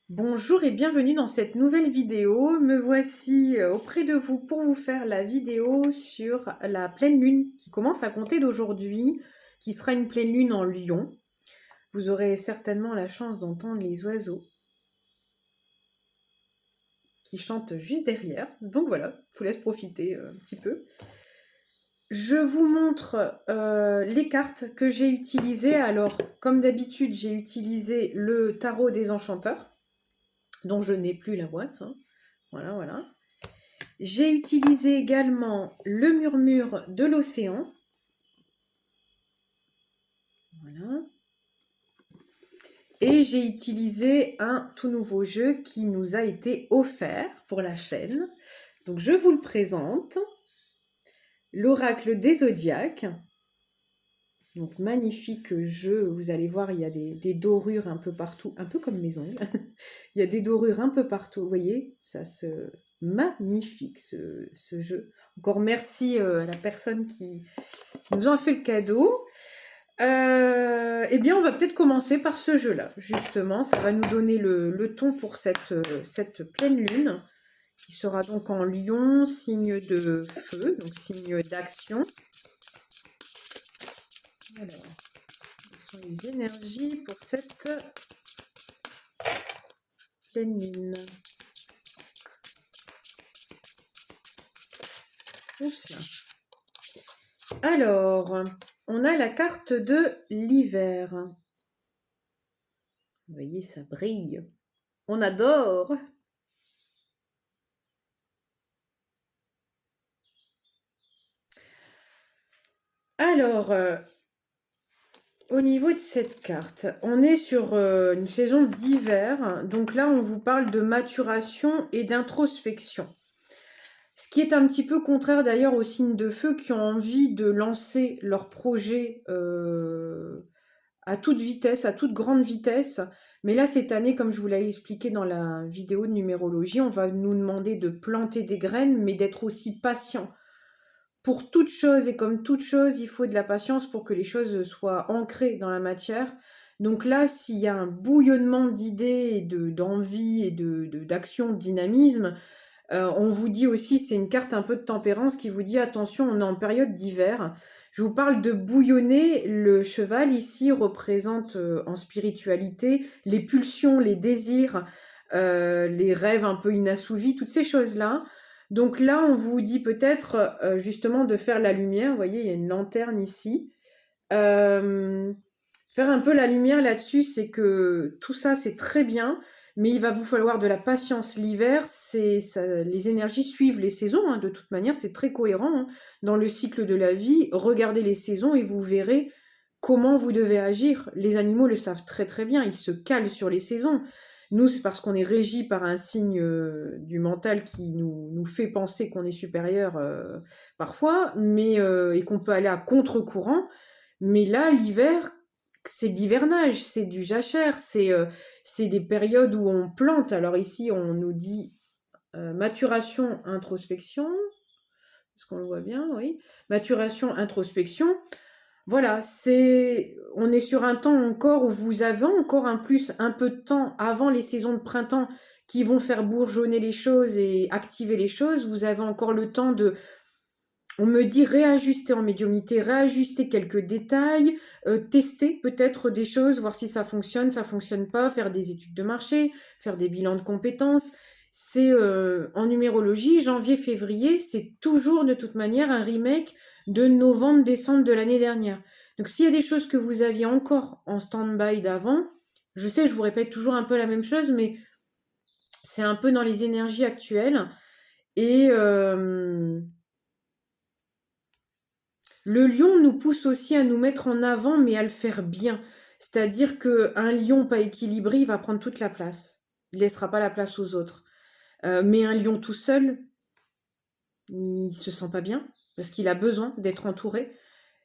Bonjour et bienvenue dans cette nouvelle vidéo. Me voici auprès de vous pour vous faire la vidéo sur la pleine lune qui commence à compter d'aujourd'hui, qui sera une pleine lune en Lion. Vous aurez certainement la chance d'entendre les oiseaux qui chantent juste derrière. Donc voilà, je vous laisse profiter un petit peu. Je vous montre les cartes que j'ai utilisées. Alors, comme d'habitude, j'ai utilisé le tarot des enchanteurs, dont je n'ai plus la boîte. Voilà, voilà. J'ai utilisé également le murmure de l'océan. Voilà. Et j'ai utilisé un tout nouveau jeu qui nous a été offert pour la chaîne. Donc je vous le présente. L'oracle des zodiaques. Donc magnifique jeu, vous allez voir, il y a des dorures un peu partout, un peu comme mes ongles. Il y a des dorures un peu partout, vous voyez, ça se... Magnifique ce jeu. Encore merci à la personne qui nous a fait le cadeau. Eh bien, on va peut-être commencer par ce jeu-là, justement. Ça va nous donner le ton pour cette pleine lune, qui sera donc en Lion, signe de feu, donc signe d'action. Alors, quelles sont les énergies pour cette pleine lune? Oups là. Alors, on a la carte de l'hiver. Vous voyez, ça brille. On adore. Alors, au niveau de cette carte, on est sur une saison d'hiver. Donc là, on vous parle de maturation et d'introspection. Ce qui est un petit peu contraire d'ailleurs aux signes de feu qui ont envie de lancer leur projet à toute vitesse, à toute grande vitesse. Mais là, cette année, comme je vous l'ai expliqué dans la vidéo de numérologie, on va nous demander de planter des graines, mais d'être aussi patient. Pour toute chose, et comme toute chose, il faut de la patience pour que les choses soient ancrées dans la matière. Donc là, s'il y a un bouillonnement d'idées, d'envie et d'action, de dynamisme, on vous dit aussi, c'est une carte un peu de tempérance qui vous dit attention, on est en période d'hiver. Je vous parle de bouillonner. Le cheval ici représente en spiritualité les pulsions, les désirs, les rêves un peu inassouvis, toutes ces choses-là. Donc là, on vous dit peut-être justement de faire la lumière. Vous voyez, il y a une lanterne ici. Faire un peu la lumière là-dessus, c'est que tout ça, c'est très bien, mais il va vous falloir de la patience. L'hiver, les énergies suivent les saisons, hein, de toute manière, c'est très cohérent hein, dans le cycle de la vie. Regardez les saisons et vous verrez comment vous devez agir. Les animaux le savent très très bien, ils se calent sur les saisons. Nous, c'est parce qu'on est régi par un signe du mental qui nous fait penser qu'on est supérieur parfois, et qu'on peut aller à contre-courant. Mais là, l'hiver, c'est de l'hivernage, c'est du jachère, c'est des périodes où on plante. Alors ici, on nous dit maturation, introspection. Est-ce qu'on le voit bien? Oui. Maturation, introspection. Voilà, on est sur un temps encore où vous avez encore un peu de temps avant les saisons de printemps qui vont faire bourgeonner les choses et activer les choses. Vous avez encore le temps de, on me dit réajuster en médiumnité, réajuster quelques détails, tester peut-être des choses, voir si ça fonctionne pas, faire des études de marché, faire des bilans de compétences. C'est en numérologie, janvier-février, c'est toujours de toute manière un remake de novembre-décembre de l'année dernière. Donc s'il y a des choses que vous aviez encore en stand-by d'avant, je sais, je vous répète toujours un peu la même chose, mais c'est un peu dans les énergies actuelles. Et le lion nous pousse aussi à nous mettre en avant, mais à le faire bien. C'est-à-dire qu'un lion pas équilibré, il va prendre toute la place. Il ne laissera pas la place aux autres. Mais un lion tout seul, il se sent pas bien, parce qu'il a besoin d'être entouré.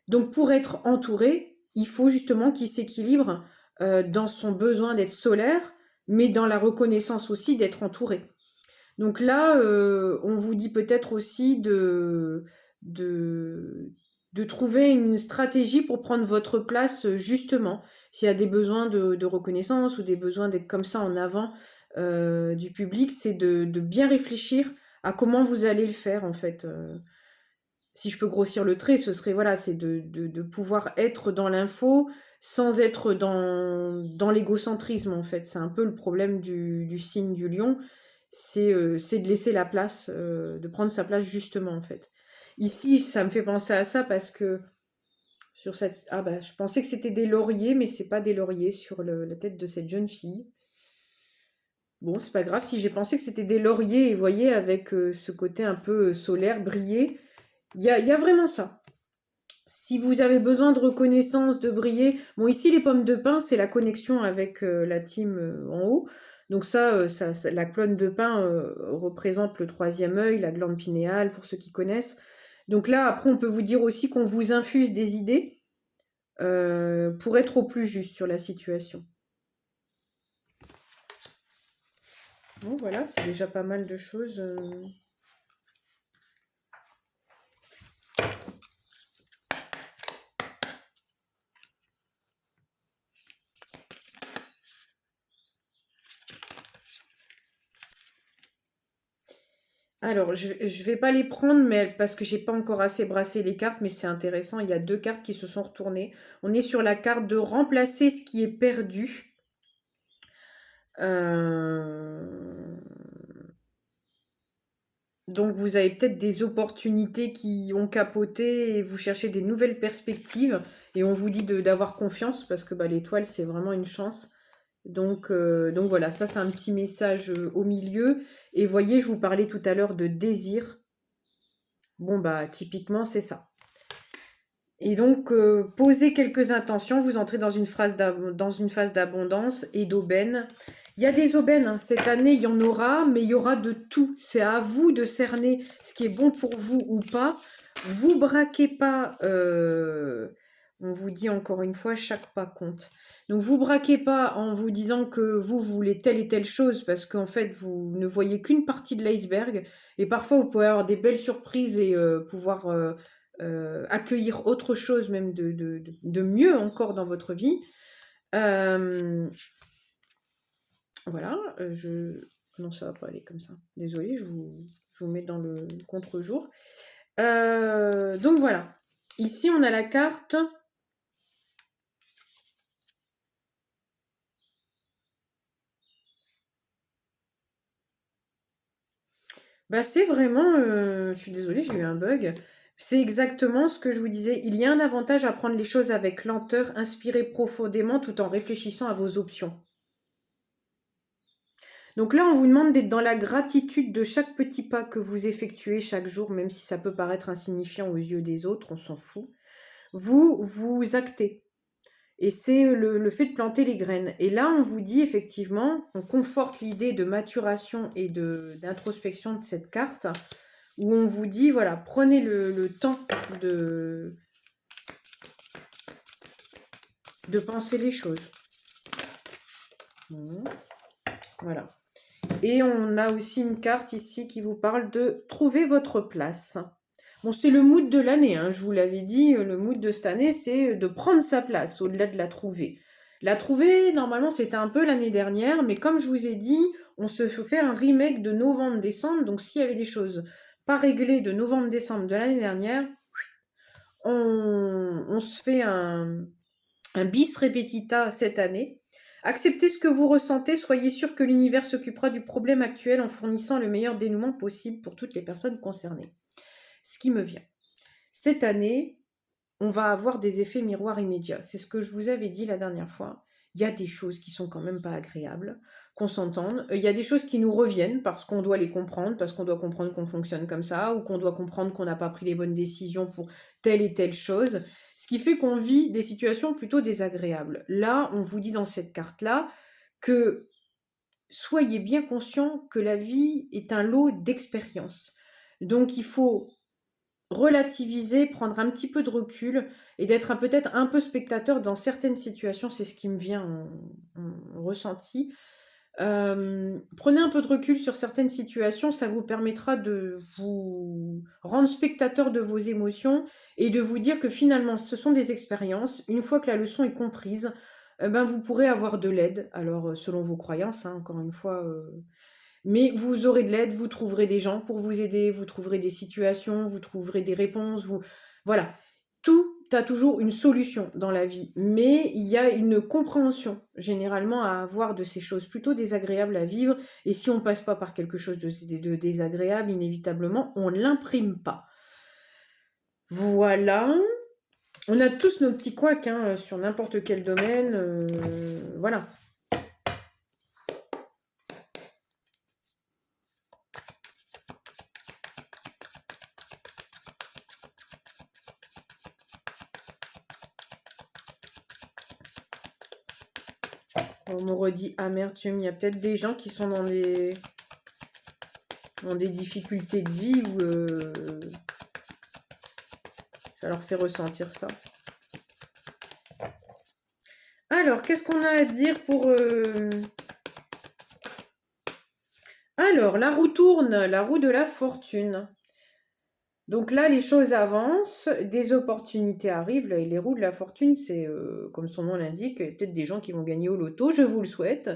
Donc pour être entouré, il faut justement qu'il s'équilibre dans son besoin d'être solaire, mais dans la reconnaissance aussi d'être entouré. Donc là, on vous dit peut-être aussi de de trouver une stratégie pour prendre votre place justement. S'il y a des besoins de reconnaissance ou des besoins d'être comme ça en avant du public, c'est de bien réfléchir à comment vous allez le faire en fait. Si je peux grossir le trait, ce serait voilà, c'est de pouvoir être dans l'info sans être dans l'égocentrisme en fait. C'est un peu le problème du signe du lion, c'est de laisser la place, de prendre sa place justement en fait. Ici, ça me fait penser à ça parce que sur cette... Ah bah, je pensais que c'était des lauriers, mais c'est pas des lauriers sur la tête de cette jeune fille. Bon, c'est pas grave, si j'ai pensé que c'était des lauriers, et vous voyez, avec ce côté un peu solaire, brillé, il y a vraiment ça. Si vous avez besoin de reconnaissance, de briller, bon ici les pommes de pin, c'est la connexion avec la team en haut. Donc la colonne de pin représente le troisième œil, la glande pinéale, pour ceux qui connaissent. Donc là, après, on peut vous dire aussi qu'on vous infuse des idées pour être au plus juste sur la situation. Bon, voilà, c'est déjà pas mal de choses. Alors, je vais pas les prendre mais, parce que j'ai pas encore assez brassé les cartes, mais c'est intéressant. Il y a deux cartes qui se sont retournées. On est sur la carte de remplacer ce qui est perdu. Donc, vous avez peut-être des opportunités qui ont capoté et vous cherchez des nouvelles perspectives. Et on vous dit d'avoir confiance parce que bah, l'étoile, c'est vraiment une chance. Donc voilà, ça c'est un petit message au milieu. Et voyez, je vous parlais tout à l'heure de désir. Bon bah typiquement c'est ça. Et donc posez quelques intentions, vous entrez dans une phase d'abondance et d'aubaine. Il y a des aubaines, hein. Cette année il y en aura, mais il y aura de tout. C'est à vous de cerner ce qui est bon pour vous ou pas. Vous braquez pas, on vous dit encore une fois, chaque pas compte. Donc vous braquez pas en vous disant que vous voulez telle et telle chose parce qu'en fait vous ne voyez qu'une partie de l'iceberg et parfois vous pouvez avoir des belles surprises et pouvoir accueillir autre chose même de mieux encore dans votre vie. Voilà, non ça va pas aller comme ça. Désolée, je vous mets dans le contre-jour. Donc voilà. Ici on a la carte... Bah, c'est vraiment, je suis désolée, j'ai eu un bug. C'est exactement ce que je vous disais. Il y a un avantage à prendre les choses avec lenteur, inspirer profondément tout en réfléchissant à vos options. Donc là, on vous demande d'être dans la gratitude de chaque petit pas que vous effectuez chaque jour, même si ça peut paraître insignifiant aux yeux des autres, on s'en fout. Vous actez. Et c'est le fait de planter les graines. Et là, on vous dit effectivement, on conforte l'idée de maturation et d'introspection de cette carte, où on vous dit, voilà, prenez le temps de penser les choses. Voilà. Et on a aussi une carte ici qui vous parle de trouver votre place. Bon, c'est le mood de l'année, hein, je vous l'avais dit, le mood de cette année, c'est de prendre sa place, au-delà de la trouver. La trouver, normalement, c'était un peu l'année dernière, mais comme je vous ai dit, on se fait un remake de novembre-décembre, donc s'il y avait des choses pas réglées de novembre-décembre de l'année dernière, on se fait un bis repetita cette année. Acceptez ce que vous ressentez, soyez sûr que l'univers s'occupera du problème actuel en fournissant le meilleur dénouement possible pour toutes les personnes concernées. Ce qui me vient. Cette année, on va avoir des effets miroirs immédiats. C'est ce que je vous avais dit la dernière fois. Il y a des choses qui sont quand même pas agréables, qu'on s'entende. Il y a des choses qui nous reviennent parce qu'on doit les comprendre, parce qu'on doit comprendre qu'on fonctionne comme ça, ou qu'on doit comprendre qu'on n'a pas pris les bonnes décisions pour telle et telle chose. Ce qui fait qu'on vit des situations plutôt désagréables. Là, on vous dit dans cette carte-là que soyez bien conscient que la vie est un lot d'expériences. Donc il faut relativiser, prendre un petit peu de recul et d'être peut-être un peu spectateur dans certaines situations, c'est ce qui me vient en ressenti. Prenez un peu de recul sur certaines situations, ça vous permettra de vous rendre spectateur de vos émotions et de vous dire que finalement ce sont des expériences. Une fois que la leçon est comprise, ben, vous pourrez avoir de l'aide. Alors, selon vos croyances, hein, encore une fois, mais vous aurez de l'aide, vous trouverez des gens pour vous aider, vous trouverez des situations, vous trouverez des réponses, voilà. Tout a toujours une solution dans la vie, mais il y a une compréhension généralement à avoir de ces choses plutôt désagréables à vivre, et si on passe pas par quelque chose de désagréable, inévitablement, on l'imprime pas. Voilà. On a tous nos petits couacs, hein, sur n'importe quel domaine, voilà. On me redit amertume. Il y a peut-être des gens qui sont dans des difficultés de vie où ça leur fait ressentir ça. Alors, qu'est-ce qu'on a à dire pour... Alors, la roue tourne, la roue de la fortune. Donc là, les choses avancent, des opportunités arrivent. Et les roues de la fortune, c'est, comme son nom l'indique, peut-être des gens qui vont gagner au loto, je vous le souhaite.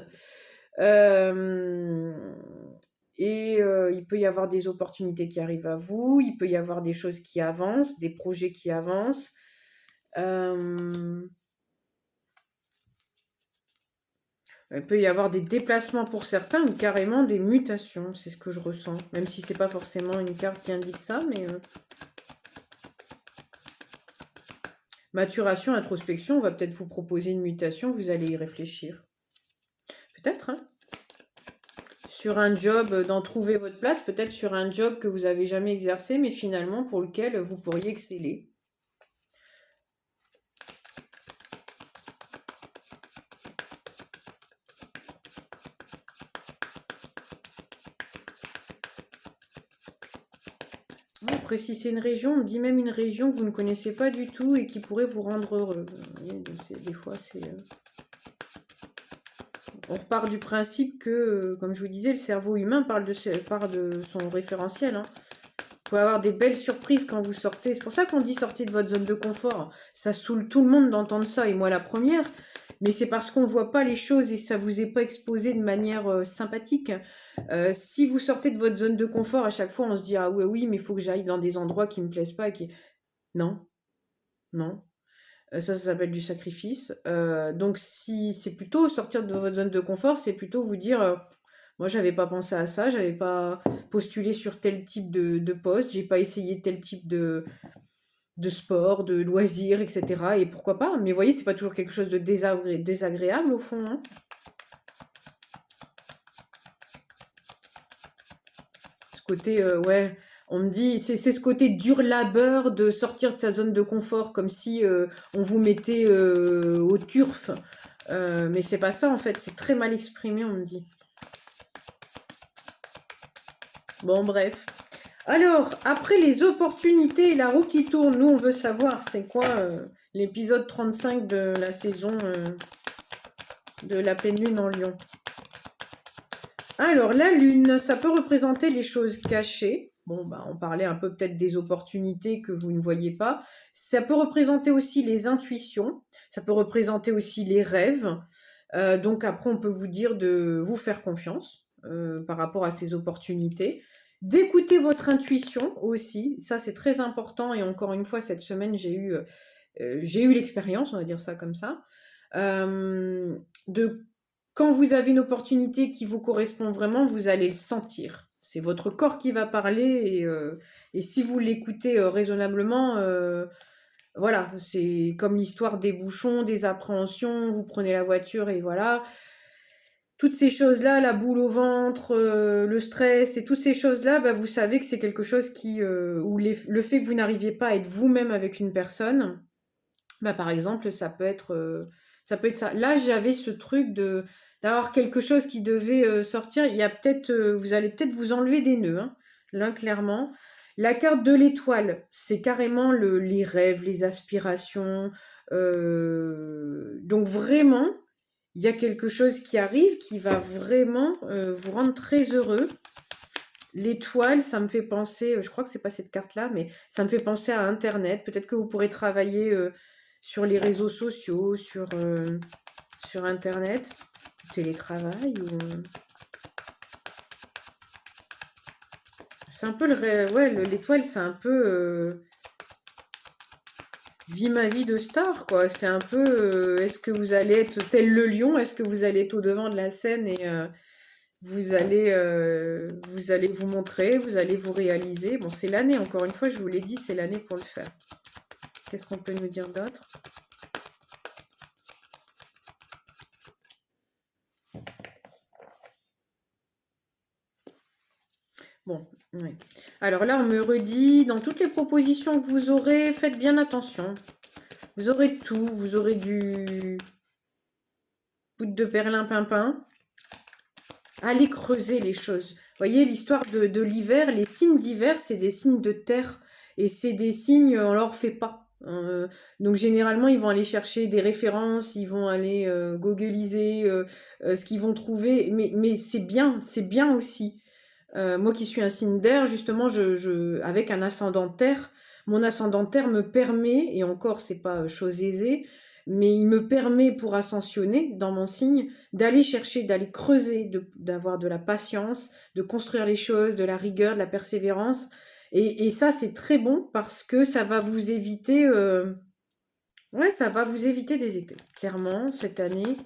Il peut y avoir des opportunités qui arrivent à vous, il peut y avoir des choses qui avancent, des projets qui avancent. Il peut y avoir des déplacements pour certains ou carrément des mutations, c'est ce que je ressens. Même si c'est pas forcément une carte qui indique ça, mais maturation, introspection, on va peut-être vous proposer une mutation, vous allez y réfléchir. Peut-être, hein. Sur un job, d'en trouver votre place, peut-être sur un job que vous n'avez jamais exercé, mais finalement pour lequel vous pourriez exceller. Après, si c'est une région, on me dit même une région que vous ne connaissez pas du tout et qui pourrait vous rendre heureux. Des fois, c'est... On repart du principe que, comme je vous disais, le cerveau humain part de son référentiel. Hein. Vous pouvez avoir des belles surprises quand vous sortez. C'est pour ça qu'on dit sortir de votre zone de confort. Ça saoule tout le monde d'entendre ça, et moi la première. Mais c'est parce qu'on ne voit pas les choses et ça vous est pas exposé de manière sympathique. Si vous sortez de votre zone de confort, à chaque fois on se dit ah oui, mais il faut que j'aille dans des endroits qui me plaisent pas. Non, non. Ça s'appelle du sacrifice. Donc si c'est plutôt sortir de votre zone de confort, c'est plutôt vous dire moi j'avais pas pensé à ça, j'avais pas postulé sur tel type de poste, j'ai pas essayé tel type de sport, de loisirs, etc. Et pourquoi pas? Mais vous voyez, c'est pas toujours quelque chose de désagréable au fond. Hein. Ce côté, ouais, on me dit, c'est ce côté dur labeur de sortir de sa zone de confort, comme si on vous mettait au turf. Mais c'est pas ça en fait, c'est très mal exprimé, on me dit. Bon, bref. Alors, après les opportunités et la roue qui tourne, nous on veut savoir c'est quoi l'épisode 35 de la saison de la pleine lune en Lion. Alors, la lune, ça peut représenter les choses cachées. Bon, bah, on parlait un peu peut-être des opportunités que vous ne voyez pas. Ça peut représenter aussi les intuitions. Ça peut représenter aussi les rêves. Donc après, on peut vous dire de vous faire confiance par rapport à ces opportunités. D'écouter votre intuition aussi. Ça, c'est très important. Et encore une fois, cette semaine, j'ai eu l'expérience, on va dire ça comme ça. Quand vous avez une opportunité qui vous correspond vraiment, vous allez le sentir. C'est votre corps qui va parler et si vous l'écoutez raisonnablement, voilà, c'est comme l'histoire des bouchons, des appréhensions, vous prenez la voiture et voilà. Toutes ces choses-là, la boule au ventre, le stress et toutes ces choses-là, bah, vous savez que c'est quelque chose où le fait que vous n'arriviez pas à être vous-même avec une personne, bah, par exemple, ça peut être ça. Là, j'avais ce truc d'avoir quelque chose qui devait sortir. Il y a peut-être, vous allez peut-être vous enlever des nœuds, hein, là, clairement. La carte de l'étoile, c'est carrément les rêves, les aspirations. Donc vraiment, il y a quelque chose qui arrive qui va vraiment vous rendre très heureux. L'étoile, ça me fait penser, je crois que c'est pas cette carte-là, mais ça me fait penser à Internet. Peut-être que vous pourrez travailler sur les réseaux sociaux, sur Internet, télétravail ou... C'est un peu ouais, l'étoile, c'est un peu vis ma vie de star, quoi. C'est un peu est-ce que vous allez être tel le lion? Est-ce que vous allez être au devant de la scène et vous allez vous montrer, vous allez vous réaliser. Bon, c'est l'année, encore une fois, je vous l'ai dit, c'est l'année pour le faire. Qu'est-ce qu'on peut nous dire d'autre? Bon, oui. Alors là, on me redit, dans toutes les propositions que vous aurez, faites bien attention. Vous aurez tout, vous aurez du bout de perlimpinpin. Allez creuser les choses. Vous voyez, l'histoire de l'hiver, les signes d'hiver, c'est des signes de terre. Et c'est des signes, on leur fait pas. Donc généralement, ils vont aller chercher des références, ils vont aller googliser ce qu'ils vont trouver. Mais c'est bien aussi. Moi qui suis un signe d'air, justement, avec un ascendant terre, mon ascendant terre me permet, et encore, c'est pas chose aisée, mais il me permet pour ascensionner dans mon signe d'aller chercher, d'aller creuser, d'avoir de la patience, de construire les choses, de la rigueur, de la persévérance. Et ça, c'est très bon parce que ça va vous éviter, ouais, ça va vous éviter des écueils. Clairement, cette année,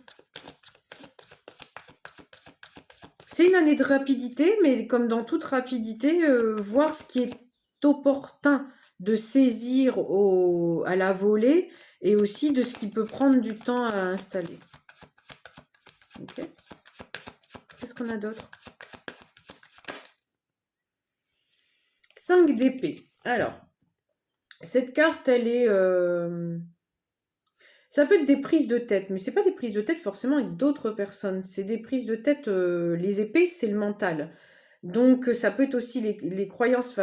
c'est une année de rapidité, mais comme dans toute rapidité, voir ce qui est opportun de saisir à la volée et aussi de ce qui peut prendre du temps à installer. Ok. Qu'est-ce qu'on a d'autre? 5 d'épée. Alors, cette carte, elle est... Ça peut être des prises de tête, mais c'est pas des prises de tête forcément avec d'autres personnes. C'est des prises de tête, les épées, c'est le mental. Donc ça peut être aussi les croyances.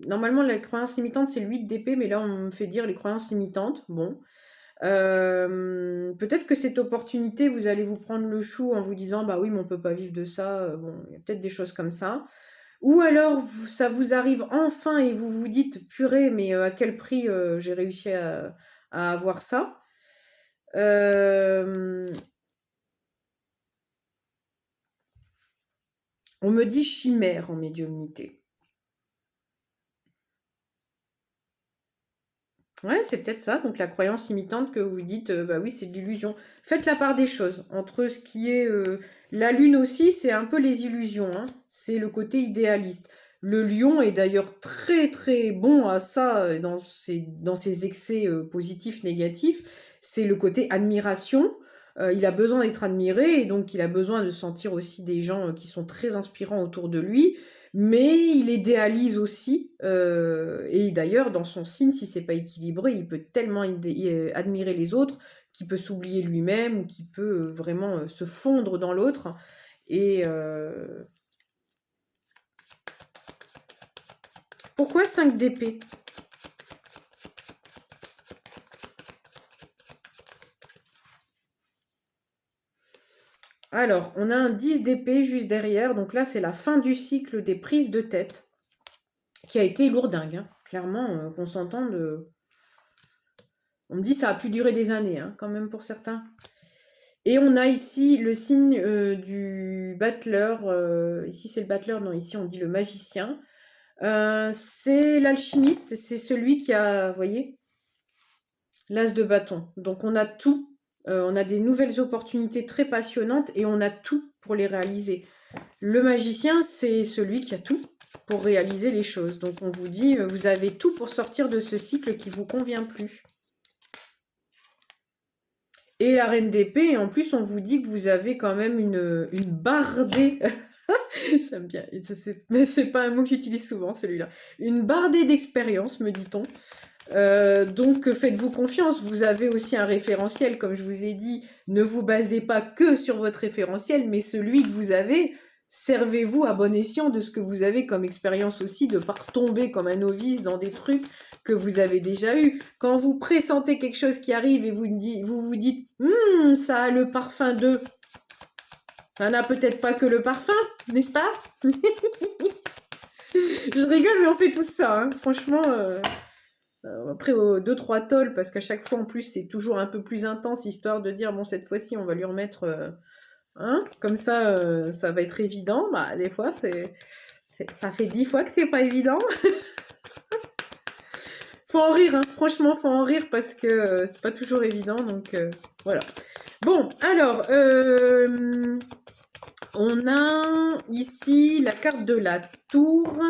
Normalement, la croyance limitante, c'est le 8 d'épée, mais là, on me fait dire les croyances limitantes. Bon. Peut-être que cette opportunité, vous allez vous prendre le chou en vous disant, bah oui, mais on peut pas vivre de ça. Bon, il y a peut-être des choses comme ça. Ou alors, ça vous arrive enfin et vous vous dites, purée, mais à quel prix j'ai réussi à avoir ça? On me dit chimère en médiumnité. Ouais, c'est peut-être ça. Donc la croyance imitante que vous dites, bah oui, c'est de l'illusion. Faites la part des choses entre ce qui est... La lune aussi, c'est un peu les illusions, hein. C'est le côté idéaliste. Le lion est d'ailleurs très très bon à ça dans ses excès positifs, négatifs. C'est le côté admiration. Il a besoin d'être admiré et donc il a besoin de sentir aussi des gens qui sont très inspirants autour de lui. Mais il idéalise aussi, et d'ailleurs dans son signe, si c'est pas équilibré, il peut tellement admirer les autres qu'il peut s'oublier lui-même ou qu'il peut vraiment se fondre dans l'autre. Et pourquoi 5 d'épée? Alors, on a un 10 d'épée juste derrière, donc là c'est la fin du cycle des prises de tête, qui a été lourdingue, hein. Clairement, qu'on s'entende. On me dit ça a pu durer des années, hein, quand même pour certains. Et on a ici le signe du battleur. Ici c'est le battleur, non, ici on dit le magicien. C'est l'alchimiste, c'est celui qui a, vous voyez, l'as de bâton. Donc on a tout. On a des nouvelles opportunités très passionnantes et on a tout pour les réaliser. Le magicien, c'est celui qui a tout pour réaliser les choses. Donc on vous dit, vous avez tout pour sortir de ce cycle qui ne vous convient plus. Et la reine d'épée, en plus on vous dit que vous avez quand même une bardée. J'aime bien, mais c'est pas un mot que j'utilise souvent celui-là. Une bardée d'expérience, me dit-on. Donc faites-vous confiance, vous avez aussi un référentiel, comme je vous ai dit, ne vous basez pas que sur votre référentiel, mais celui que vous avez, servez-vous à bon escient de ce que vous avez comme expérience aussi, de ne pas retomber comme un novice dans des trucs que vous avez déjà eu. Quand vous pressentez quelque chose qui arrive et vous dites ça a le parfum de... Ça n'a peut-être pas que le parfum, n'est-ce pas? Je rigole, mais on fait tous ça, hein. Franchement, après, 2-3 tolls, parce qu'à chaque fois, en plus, c'est toujours un peu plus intense, histoire de dire, bon, cette fois-ci, on va lui remettre... hein, comme ça, ça va être évident. Bah, des fois, ça fait 10 fois que c'est pas évident. Faut en rire, hein. Franchement, faut en rire parce que c'est pas toujours évident. Donc, voilà. Bon, alors, on a ici la carte de la tour.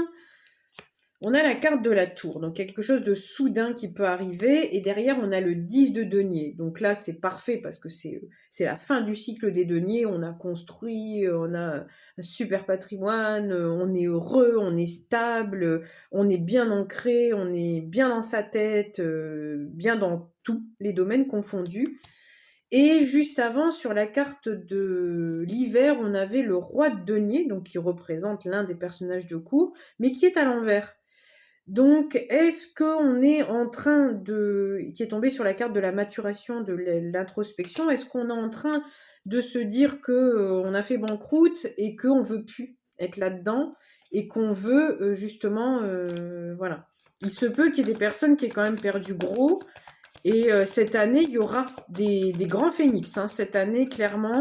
On a la carte de la tour, donc quelque chose de soudain qui peut arriver, et derrière on a le 10 de denier. Donc là c'est parfait parce que c'est la fin du cycle des deniers, on a construit, on a un super patrimoine, on est heureux, on est stable, on est bien ancré, on est bien dans sa tête, bien dans tous les domaines confondus. Et juste avant, sur la carte de l'hiver, on avait le roi de denier, donc qui représente l'un des personnages de cour, mais qui est à l'envers. Donc, est-ce qu'on est en train de... qui est tombé sur la carte de la maturation, de l'introspection, est-ce qu'on est en train de se dire qu'on a fait banqueroute et qu'on ne veut plus être là-dedans et qu'on veut justement... voilà. Il se peut qu'il y ait des personnes qui aient quand même perdu gros et cette année, il y aura des grands phénix. Hein. Cette année, clairement,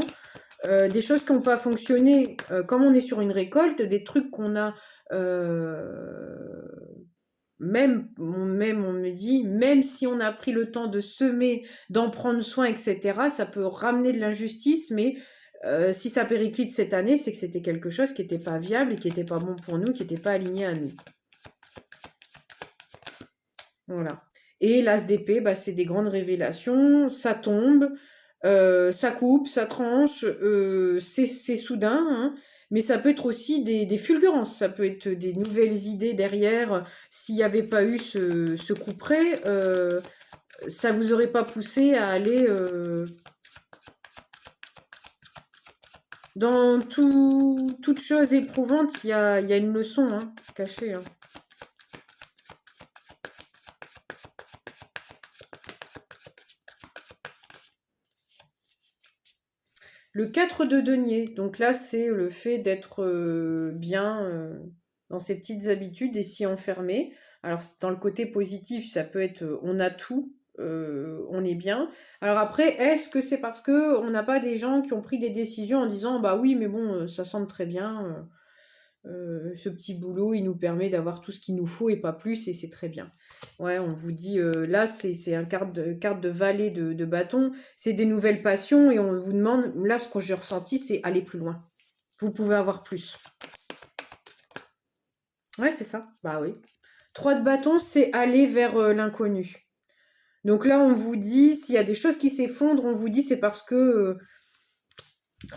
des choses qui n'ont pas fonctionné, comme on est sur une récolte, des trucs qu'on a... même on me dit, même si on a pris le temps de semer, d'en prendre soin, etc., ça peut ramener de l'injustice, mais si ça périclite cette année, c'est que c'était quelque chose qui n'était pas viable et qui n'était pas bon pour nous, qui n'était pas aligné à nous. Voilà. Et l'as d'épée, bah, c'est des grandes révélations, ça tombe, ça coupe, ça tranche, c'est soudain, hein, mais ça peut être aussi des fulgurances, ça peut être des nouvelles idées derrière. S'il n'y avait pas eu ce couperet, ça vous aurait pas poussé à aller dans toute chose éprouvante, il y a une leçon hein, cachée. Hein. Le 4 de denier, donc là c'est le fait d'être bien dans ses petites habitudes et s'y enfermer. Alors dans le côté positif, ça peut être on a tout, on est bien. Alors après, est-ce que c'est parce que on n'a pas des gens qui ont pris des décisions en disant bah oui mais bon ça semble très bien, ce petit boulot il nous permet d'avoir tout ce qu'il nous faut et pas plus et c'est très bien. Ouais, on vous dit, là, c'est un carte de valet de bâton, c'est des nouvelles passions et on vous demande, là, ce que j'ai ressenti, c'est aller plus loin. Vous pouvez avoir plus. Ouais, c'est ça. Bah oui. 3 de bâton, c'est aller vers l'inconnu. Donc là, on vous dit, s'il y a des choses qui s'effondrent, on vous dit, c'est parce que...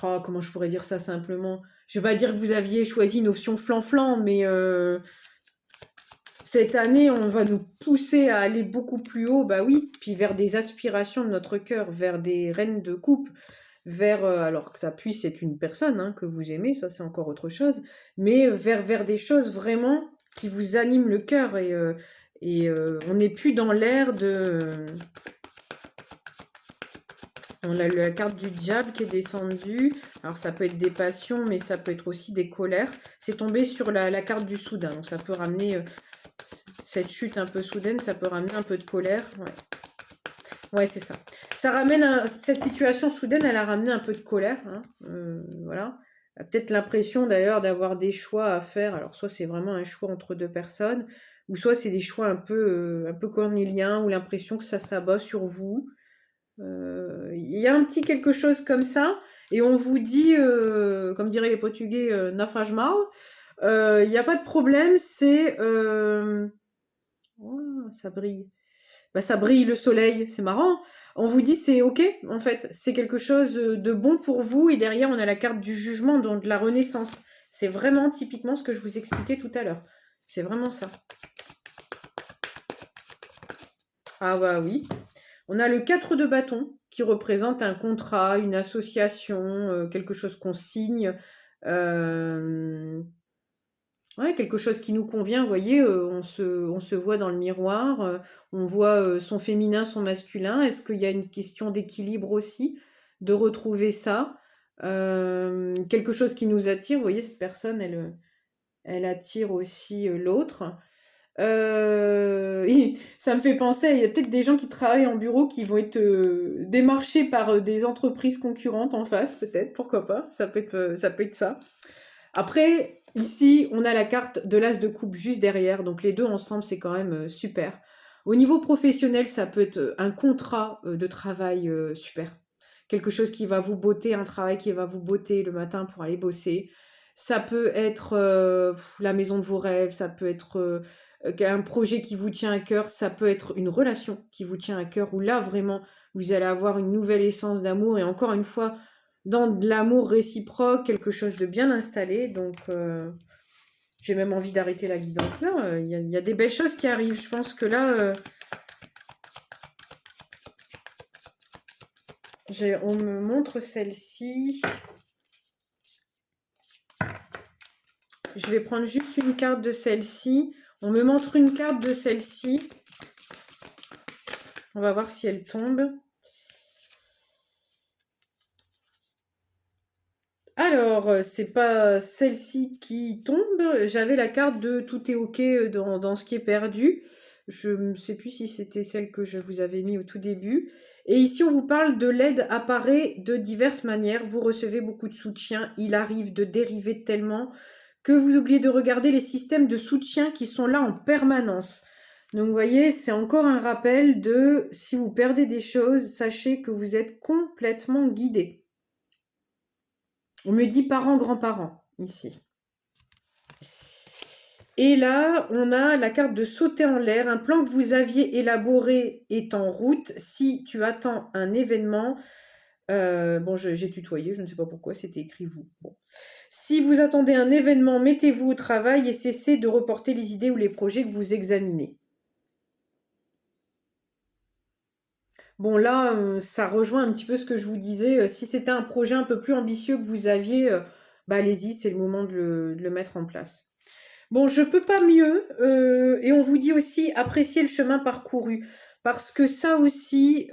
oh, comment je pourrais dire ça simplement? Je vais pas dire que vous aviez choisi une option flan-flan, mais... cette année, on va nous pousser à aller beaucoup plus haut, bah oui, puis vers des aspirations de notre cœur, vers des reines de coupe, vers, alors que ça puisse être une personne hein, que vous aimez, ça c'est encore autre chose, mais vers des choses vraiment qui vous animent le cœur et on n'est plus dans l'air de... On a la carte du diable qui est descendue. Alors ça peut être des passions, mais ça peut être aussi des colères. C'est tombé sur la carte du soudain, donc ça peut ramener... cette chute un peu soudaine, ça peut ramener un peu de colère. Ouais, c'est ça. Ça ramène cette situation soudaine, elle a ramené un peu de colère. Hein, voilà. Peut-être l'impression d'ailleurs d'avoir des choix à faire. Alors soit c'est vraiment un choix entre deux personnes, ou soit c'est des choix un peu cornéliens, ou l'impression que ça s'abat sur vous. Il y a un petit quelque chose comme ça, et on vous dit, comme diraient les Portugais, não faz mal. Il n'y a pas de problème, c'est... oh, ça brille. Bah, ça brille le soleil, c'est marrant. On vous dit c'est ok, en fait, c'est quelque chose de bon pour vous. Et derrière, on a la carte du jugement, donc de la renaissance. C'est vraiment typiquement ce que je vous expliquais tout à l'heure. C'est vraiment ça. Ah bah oui. On a le 4 de bâton qui représente un contrat, une association, quelque chose qu'on signe. Ouais, quelque chose qui nous convient, vous voyez, on se voit dans le miroir, on voit, son féminin, son masculin. Est-ce qu'il y a une question d'équilibre aussi? De retrouver ça? Quelque chose qui nous attire, vous voyez, cette personne, elle attire aussi, l'autre. Et ça me fait penser, il y a peut-être des gens qui travaillent en bureau qui vont être, démarchés par, des entreprises concurrentes en face, peut-être, pourquoi pas? Ça peut être ça. Après, ici, on a la carte de l'as de coupe juste derrière, donc les deux ensemble, c'est quand même super. Au niveau professionnel, ça peut être un contrat de travail super. Quelque chose qui va vous botter, un travail qui va vous botter le matin pour aller bosser. Ça peut être la maison de vos rêves, ça peut être un projet qui vous tient à cœur, ça peut être une relation qui vous tient à cœur, où là, vraiment, vous allez avoir une nouvelle essence d'amour. Et encore une fois, dans de l'amour réciproque, quelque chose de bien installé. Donc, j'ai même envie d'arrêter la guidance là. Il y a des belles choses qui arrivent. Je pense que là, on me montre celle-ci. Je vais prendre juste une carte de celle-ci. On me montre une carte de celle-ci. On va voir si elle tombe. Alors, c'est pas celle-ci qui tombe. J'avais la carte de tout est OK dans ce qui est perdu. Je ne sais plus si c'était celle que je vous avais mis au tout début. Et ici, on vous parle de l'aide apparaît de diverses manières. Vous recevez beaucoup de soutien. Il arrive de dériver tellement que vous oubliez de regarder les systèmes de soutien qui sont là en permanence. Donc, vous voyez, c'est encore un rappel de si vous perdez des choses, sachez que vous êtes complètement guidé. On me dit parents, grands-parents, ici. Et là, on a la carte de sauter en l'air. Un plan que vous aviez élaboré est en route. Si tu attends un événement... bon, j'ai tutoyé, je ne sais pas pourquoi, c'était écrit vous. Bon. Si vous attendez un événement, mettez-vous au travail et cessez de reporter les idées ou les projets que vous examinez. Bon, là, ça rejoint un petit peu ce que je vous disais. Si c'était un projet un peu plus ambitieux que vous aviez, bah allez-y, c'est le moment de le mettre en place. Bon, je peux pas mieux. Et on vous dit aussi apprécier le chemin parcouru. Parce que ça aussi,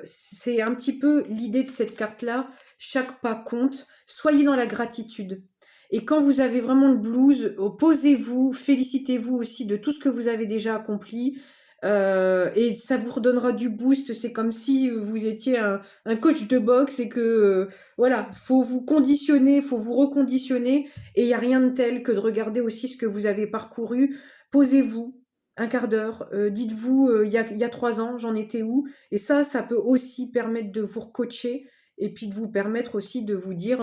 c'est un petit peu l'idée de cette carte-là. Chaque pas compte. Soyez dans la gratitude. Et quand vous avez vraiment le blues, posez-vous, félicitez-vous aussi de tout ce que vous avez déjà accompli. Et ça vous redonnera du boost. C'est comme si vous étiez un coach de boxe et que voilà, faut vous conditionner, faut vous reconditionner. Et il n'y a rien de tel que de regarder aussi ce que vous avez parcouru. Posez-vous un quart d'heure. Dites-vous, il y a 3 ans, j'en étais où? Et ça peut aussi permettre de vous recoacher et puis de vous permettre aussi de vous dire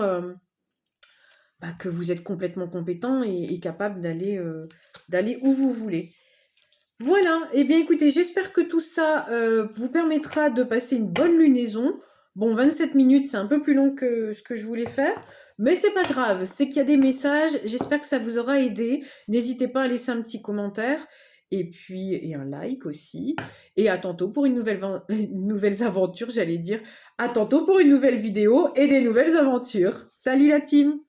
bah, que vous êtes complètement compétent et capable d'aller où vous voulez. Voilà, eh bien écoutez, j'espère que tout ça vous permettra de passer une bonne lunaison. Bon, 27 minutes, c'est un peu plus long que ce que je voulais faire, mais c'est pas grave, c'est qu'il y a des messages, j'espère que ça vous aura aidé. N'hésitez pas à laisser un petit commentaire, et puis et un like aussi. Et à tantôt pour une nouvelle aventure, j'allais dire. À tantôt pour une nouvelle vidéo et des nouvelles aventures. Salut la team!